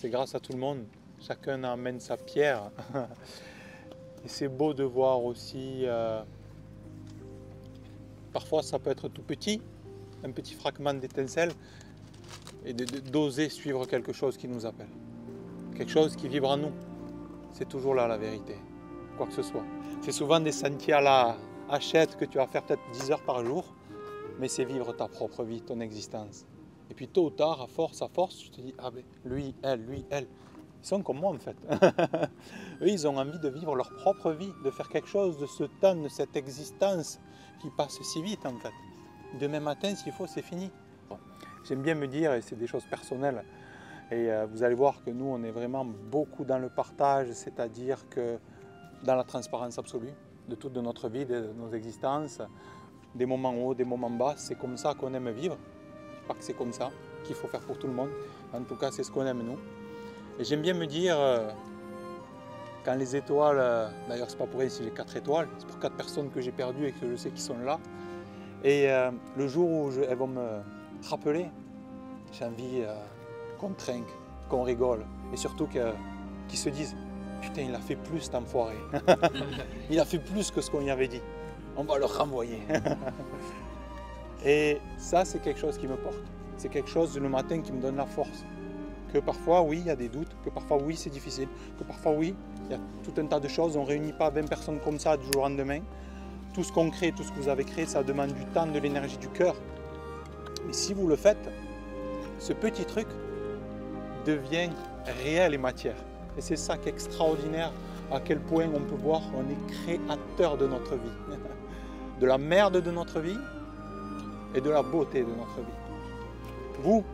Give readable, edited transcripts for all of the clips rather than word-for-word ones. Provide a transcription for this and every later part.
c'est grâce à tout le monde. Chacun amène sa pierre. Et c'est beau de voir aussi, parfois ça peut être tout petit, un petit fragment d'étincelle, et d'oser suivre quelque chose qui nous appelle. Quelque chose qui vibre en nous. C'est toujours là la vérité, quoi que ce soit. C'est souvent des sentiers à la hachette que tu vas faire peut-être 10 heures par jour, mais c'est vivre ta propre vie, ton existence. Et puis tôt ou tard, à force, tu te dis, ah ben lui, elle, ils sont comme moi en fait. Eux, ils ont envie de vivre leur propre vie, de faire quelque chose de ce temps, de cette existence qui passe si vite en fait. Demain matin, s'il faut, c'est fini. Bon. J'aime bien me dire, et c'est des choses personnelles, et vous allez voir que nous, on est vraiment beaucoup dans le partage, c'est-à-dire que dans la transparence absolue de toute notre vie, de nos existences, des moments hauts, des moments bas. C'est comme ça qu'on aime vivre. Je ne dis pas que c'est comme ça qu'il faut faire pour tout le monde. En tout cas, c'est ce qu'on aime nous. Et j'aime bien me dire, quand les étoiles, d'ailleurs c'est pas pour rien si j'ai 4 étoiles, c'est pour 4 personnes que j'ai perdues et que je sais qu'ils sont là. Et le jour où elles vont me rappeler, j'ai envie qu'on trinque, qu'on rigole et surtout qu'ils se disent « Putain, il a fait plus cet enfoiré, il a fait plus que ce qu'on lui avait dit, on va le renvoyer ». Et ça, c'est quelque chose qui me porte, c'est quelque chose le matin qui me donne la force. Que parfois, oui, il y a des doutes, que parfois, oui, c'est difficile, que parfois, oui, il y a tout un tas de choses, on ne réunit pas 20 personnes comme ça du jour au lendemain. Tout ce qu'on crée, tout ce que vous avez créé, ça demande du temps, de l'énergie, du cœur. Mais si vous le faites, ce petit truc devient réel et matière. Et c'est ça qui est extraordinaire, à quel point on peut voir qu'on est créateur de notre vie. De la merde de notre vie et de la beauté de notre vie. Vous,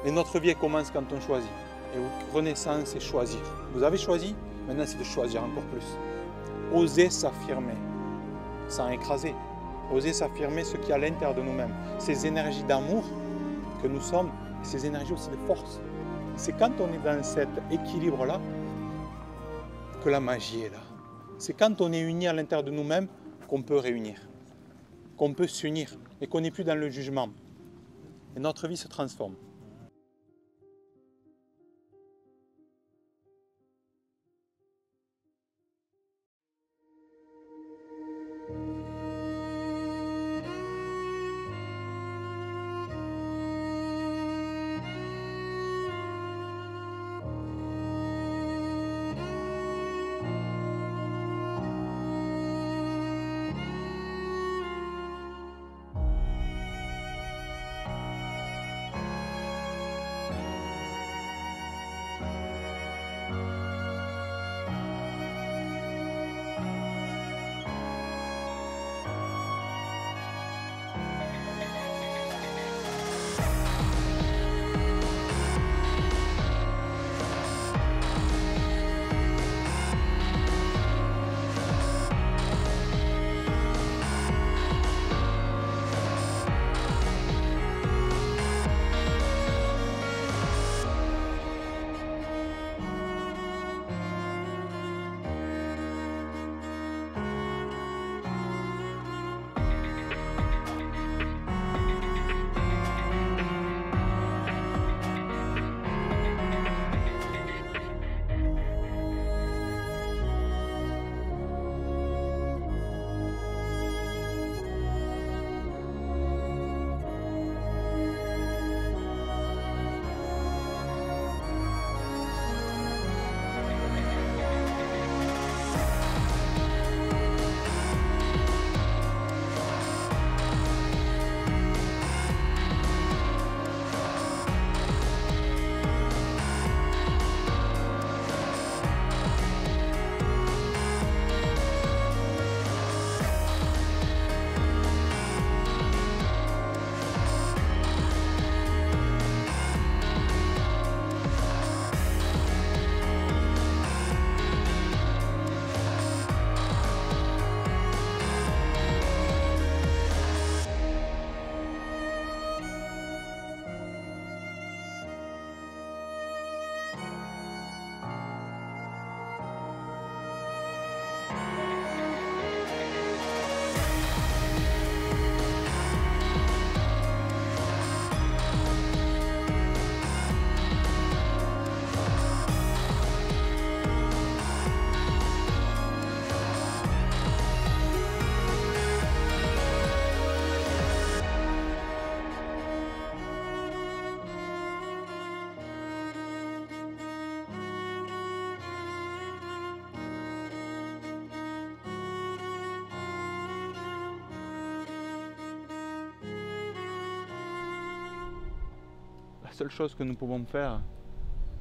et notre vie elle commence quand on choisit. Et renaissance, c'est choisir. Vous avez choisi, maintenant c'est de choisir encore plus. Oser s'affirmer, sans écraser. Oser s'affirmer ce qui est à l'intérieur de nous-mêmes. Ces énergies d'amour que nous sommes, ces énergies aussi de force. C'est quand on est dans cet équilibre-là que la magie est là. C'est quand on est unis à l'intérieur de nous-mêmes qu'on peut réunir, qu'on peut s'unir et qu'on n'est plus dans le jugement. Et notre vie se transforme. seule chose que nous pouvons faire,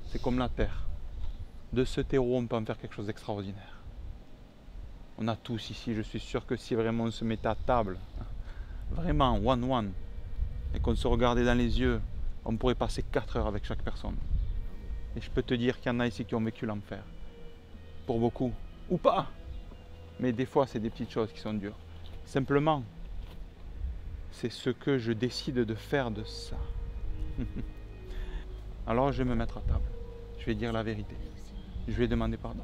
c'est comme la terre. De ce terreau, on peut en faire quelque chose d'extraordinaire. On a tous ici, je suis sûr que si vraiment on se mettait à table, vraiment one-one, et qu'on se regardait dans les yeux, on pourrait passer 4 heures avec chaque personne. Et je peux te dire qu'il y en a ici qui ont vécu l'enfer. Pour beaucoup, ou pas. Mais des fois, c'est des petites choses qui sont dures. Simplement, c'est ce que je décide de faire de ça. Alors je vais me mettre à table. Je vais dire la vérité. Je vais demander pardon.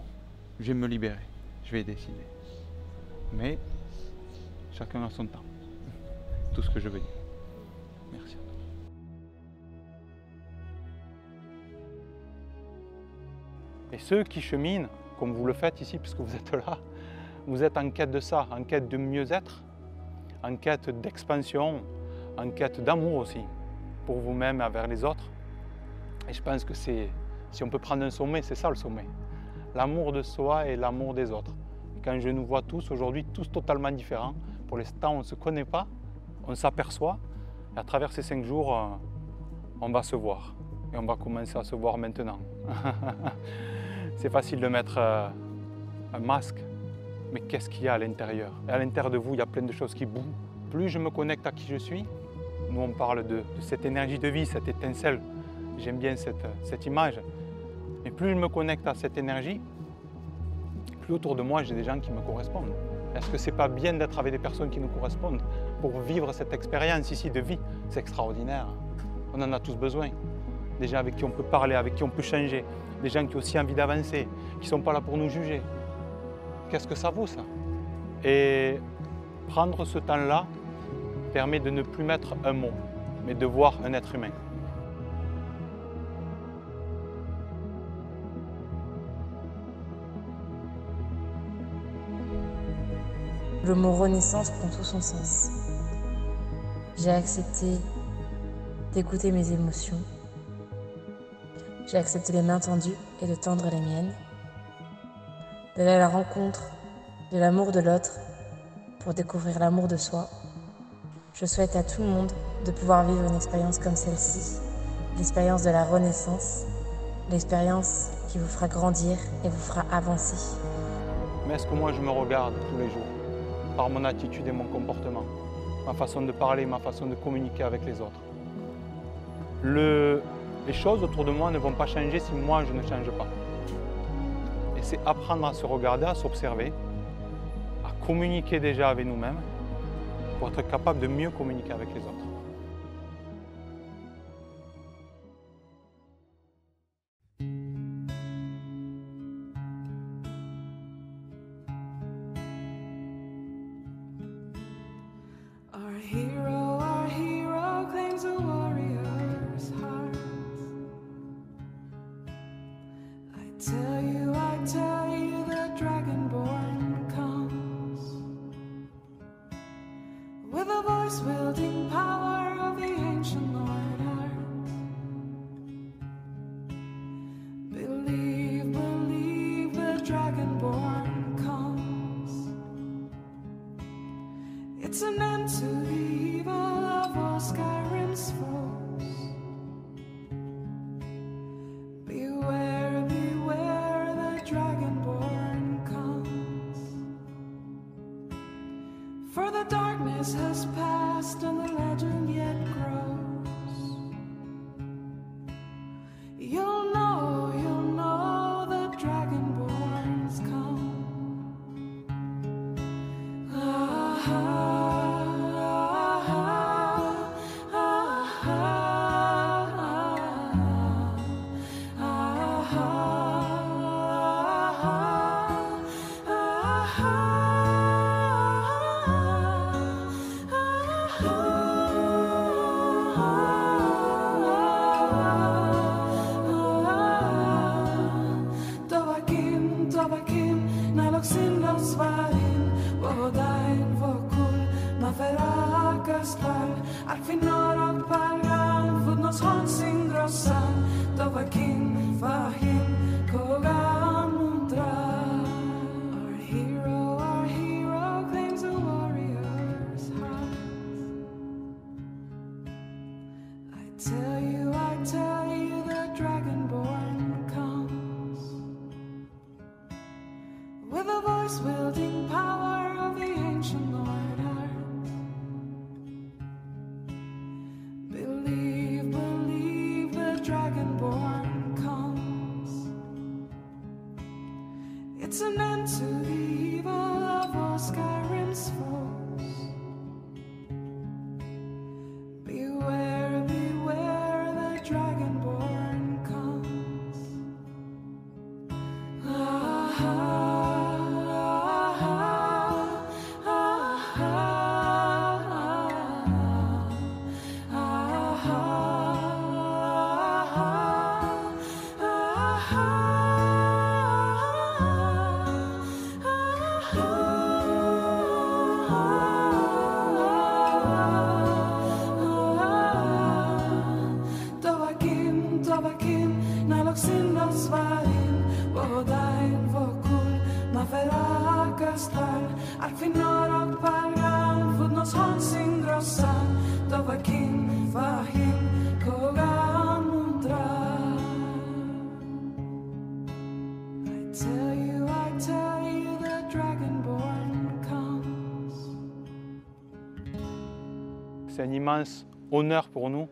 Je vais me libérer. Je vais décider. Mais chacun a son temps. Tout ce que je veux dire. Merci. Et ceux qui cheminent, comme vous le faites ici, puisque vous êtes là, vous êtes en quête de ça, en quête de mieux-être, en quête d'expansion, en quête d'amour aussi, pour vous-même et envers les autres. Et je pense que si on peut prendre un sommet, c'est ça le sommet. L'amour de soi et l'amour des autres. Et quand je nous vois tous aujourd'hui, tous totalement différents, pour l'instant on ne se connaît pas, on s'aperçoit, et à travers ces 5 jours, on va se voir. Et on va commencer à se voir maintenant. C'est facile de mettre un masque, mais qu'est-ce qu'il y a à l'intérieur? Et à l'intérieur de vous, il y a plein de choses qui bougent. Plus je me connecte à qui je suis, nous on parle de cette énergie de vie, cette étincelle, j'aime bien cette image, mais plus je me connecte à cette énergie, plus autour de moi j'ai des gens qui me correspondent. Est-ce que c'est pas bien d'être avec des personnes qui nous correspondent pour vivre cette expérience ici de vie? C'est extraordinaire, on en a tous besoin. Des gens avec qui on peut parler, avec qui on peut changer, des gens qui ont aussi envie d'avancer, qui ne sont pas là pour nous juger. Qu'est-ce que ça vaut ça? Et prendre ce temps-là permet de ne plus mettre un mot, mais de voir un être humain. Le mot renaissance prend tout son sens. J'ai accepté d'écouter mes émotions. J'ai accepté les mains tendues et de tendre les miennes. D'aller à la rencontre de l'amour de l'autre pour découvrir l'amour de soi. Je souhaite à tout le monde de pouvoir vivre une expérience comme celle-ci, l'expérience de la renaissance, l'expérience qui vous fera grandir et vous fera avancer. Mais est-ce que moi je me regarde tous les jours, par mon attitude et mon comportement, ma façon de parler, ma façon de communiquer avec les autres? Les choses autour de moi ne vont pas changer si moi je ne change pas. Et c'est apprendre à se regarder, à s'observer, à communiquer déjà avec nous-mêmes pour être capable de mieux communiquer avec les autres. Our hero claims a warrior's heart. I tell you, the Dragonborn comes with a voice wielding power of the ancient Lord Earth. Believe, the Dragonborn comes. It's an end to the evil of all Skyrim's foes. Beware, the Dragonborn comes. For the darkness has passed and the legend yet grows. You'll know the Dragonborns come. Our hero claims a warrior's heart. I tell you, tell you the dragonborn comes with a voice wielding power of the ancient Lord Earth. Believe, believe the dragonborn comes. It's an end to the evil of all Skyrim's foes. Beware, beware, the dragonborn comes. Ah, ah, ah, ah, ah, Tovakin, naloksin nasvarin, vodain vokul, maferakastal, alfinorok pargan, fudnos honsin grossan, Tovakin, fahim, kogamundra. I tell you, the dragonborn comes. C'est un immense honneur pour nous,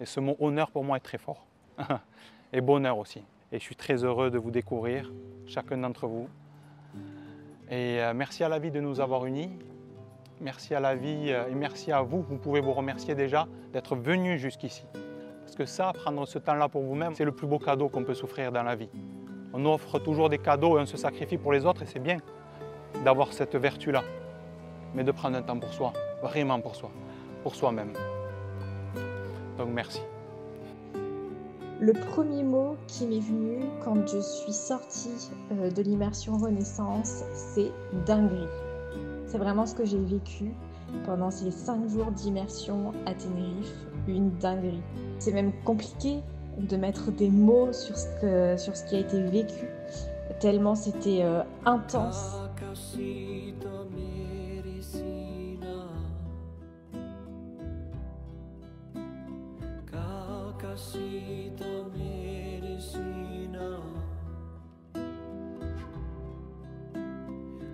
et ce mot honneur pour moi est très fort, et bonheur aussi. Et je suis très heureux de vous découvrir, chacun d'entre vous. Et merci à la vie de nous avoir unis, merci à la vie et merci à vous, vous pouvez vous remercier déjà d'être venus jusqu'ici. Parce que ça, prendre ce temps-là pour vous-même, c'est le plus beau cadeau qu'on peut s'offrir dans la vie. On offre toujours des cadeaux et on se sacrifie pour les autres et c'est bien d'avoir cette vertu-là. Mais de prendre un temps pour soi, vraiment pour soi, pour soi-même. Donc merci. Le premier mot qui m'est venu quand je suis sortie de l'immersion Renaissance, c'est dinguerie. C'est vraiment ce que j'ai vécu pendant ces 5 jours d'immersion à Tenerife, une dinguerie. C'est même compliqué de mettre des mots sur ce qui a été vécu, tellement c'était intense.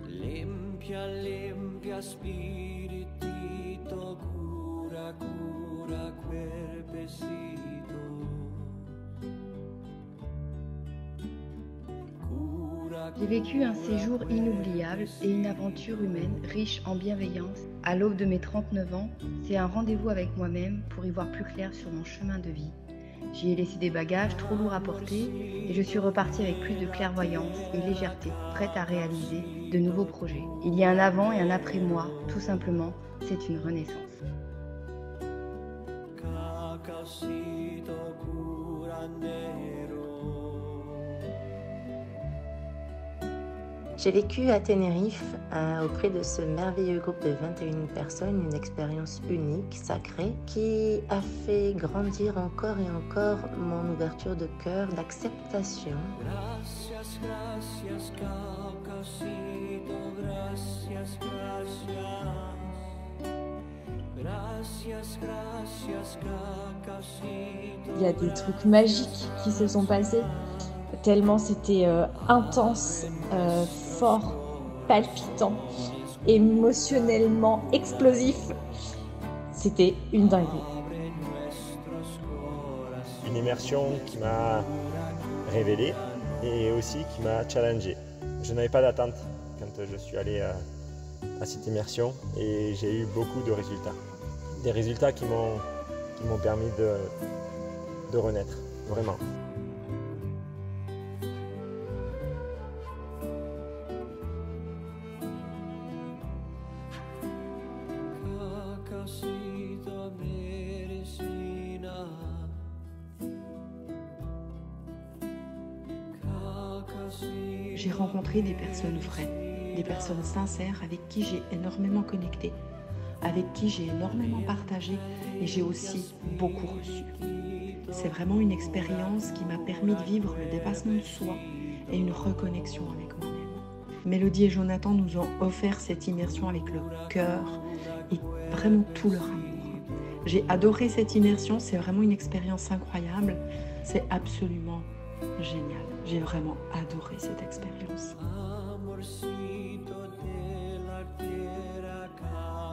Limpia, limpia spiritito, cura, cura, cuerpecito. J'ai vécu un séjour inoubliable et une aventure humaine riche en bienveillance. À l'aube de mes 39 ans, c'est un rendez-vous avec moi-même pour y voir plus clair sur mon chemin de vie. J'y ai laissé des bagages trop lourds à porter et je suis repartie avec plus de clairvoyance et légèreté, prête à réaliser de nouveaux projets. Il y a un avant et un après moi, tout simplement, c'est une renaissance. J'ai vécu à Tenerife auprès de ce merveilleux groupe de 21 personnes, une expérience unique, sacrée, qui a fait grandir encore et encore mon ouverture de cœur, d'acceptation. Gracias, gracias, Caucasito, gracias, gracias. Gracias, gracias, Caucasito. Il y a des trucs magiques qui se sont passés, tellement c'était intense, fort, palpitant, émotionnellement explosif. C'était une dinguerie. Une immersion qui m'a révélé et aussi qui m'a challengé. Je n'avais pas d'attente quand je suis allé à cette immersion et j'ai eu beaucoup de résultats. Des résultats qui m'ont permis de renaître, vraiment. J'ai rencontré des personnes vraies, des personnes sincères avec qui j'ai énormément connecté, avec qui j'ai énormément partagé et j'ai aussi beaucoup reçu. C'est vraiment une expérience qui m'a permis de vivre le dépassement de soi et une reconnexion avec moi-même. Mélodie et Jonathan nous ont offert cette immersion avec le cœur et vraiment tout leur amour. J'ai adoré cette immersion, c'est vraiment une expérience incroyable. C'est absolument génial. J'ai vraiment adoré cette expérience. Amorcito de la tierra,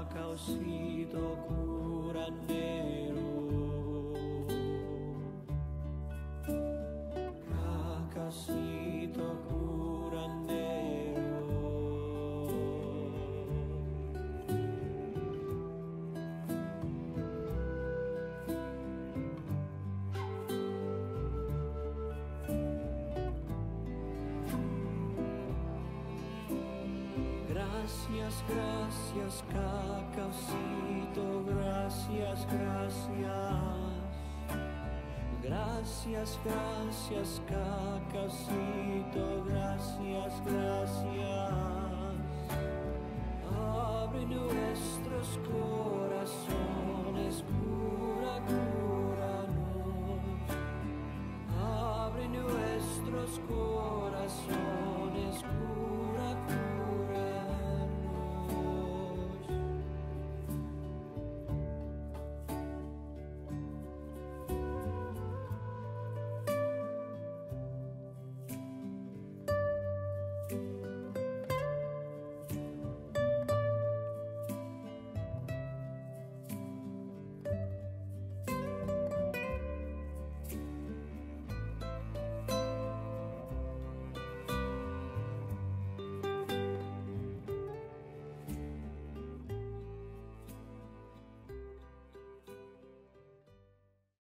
cacaocito curandero. Cacaocito curandero. Gracias, gracias, cacaocito, gracias, gracias. Gracias, gracias, cacaocito, gracias, gracias. Abre nuestros corazones, cúranos. Abre nuestros corazones.